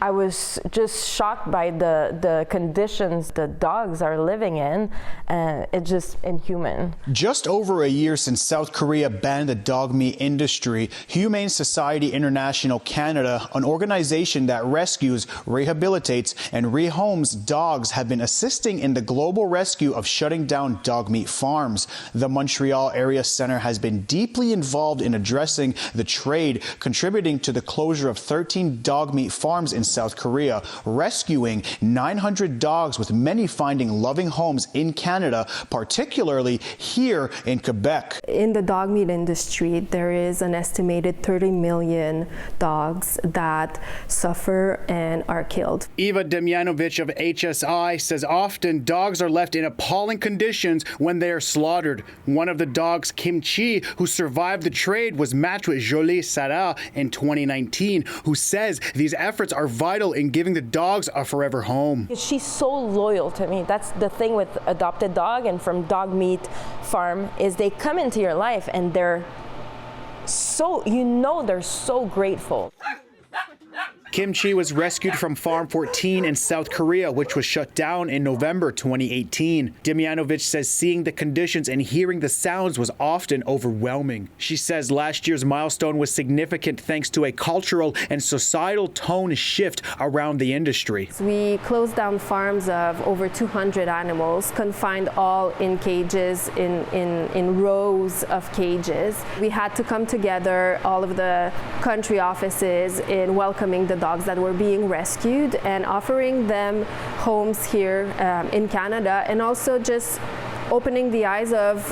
I was just shocked by the conditions the dogs are living in, and it's just inhuman. Just over a year since South Korea banned the dog meat industry, Humane Society International Canada, an organization that rescues, rehabilitates, and rehomes dogs, have been assisting in the global rescue of shutting down dog meat farms. The Montreal Area Center has been deeply involved in addressing the trade, contributing to the closure of 13 dog meat farms in South Korea, rescuing 900 dogs, with many finding loving homes in Canada, particularly here in Quebec. In the dog meat industry, there is an estimated 30 million dogs that suffer and are killed. Ewa Demianowicz of HSI says often dogs are left in appalling conditions when they are slaughtered. One of the dogs, Kimchi, who survived the trade, was matched with Jolie Sarah in 2019, who says these efforts are vital in giving the dogs a forever home. She's so loyal to me. That's the thing with adopted dog and from dog meat farm, is they come into your life and they're so, they're so grateful. Kimchi was rescued from Farm 14 in South Korea, which was shut down in November 2018. Demianowicz says seeing the conditions and hearing the sounds was often overwhelming. She says last year's milestone was significant thanks to a cultural and societal tone shift around the industry. We closed down farms of over 200 animals, confined all in cages, in rows of cages. We had to come together, all of the country offices, in welcoming the dogs that were being rescued and offering them homes here in Canada, and also just opening the eyes of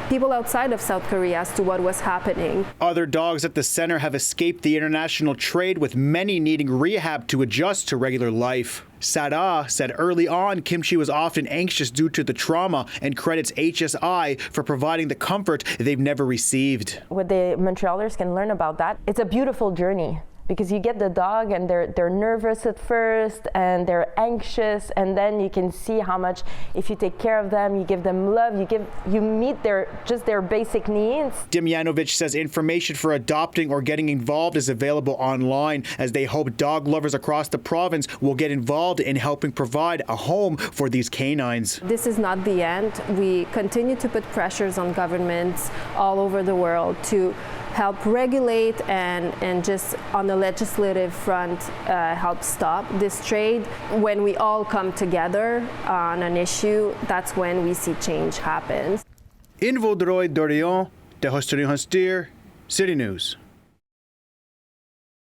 people outside of South Korea as to what was happening. Other dogs at the center have escaped the international trade, with many needing rehab to adjust to regular life. Sarah said early on Kimchi was often anxious due to the trauma, and credits HSI for providing the comfort they've never received. What the Montrealers can learn about that, it's a beautiful journey. Because you get the dog and they're nervous at first and they're anxious, and then you can see how much, if you take care of them, you give them love, you meet their basic needs. Demianowicz says information for adopting or getting involved is available online, as they hope dog lovers across the province will get involved in helping provide a home for these canines. This is not the end. We continue to put pressures on governments all over the world to help regulate and just on the legislative front help stop this trade. When we all come together on an issue, that's when we see change happen. In Vaudreuil-Dorion, Tehosterihens Deer, City News.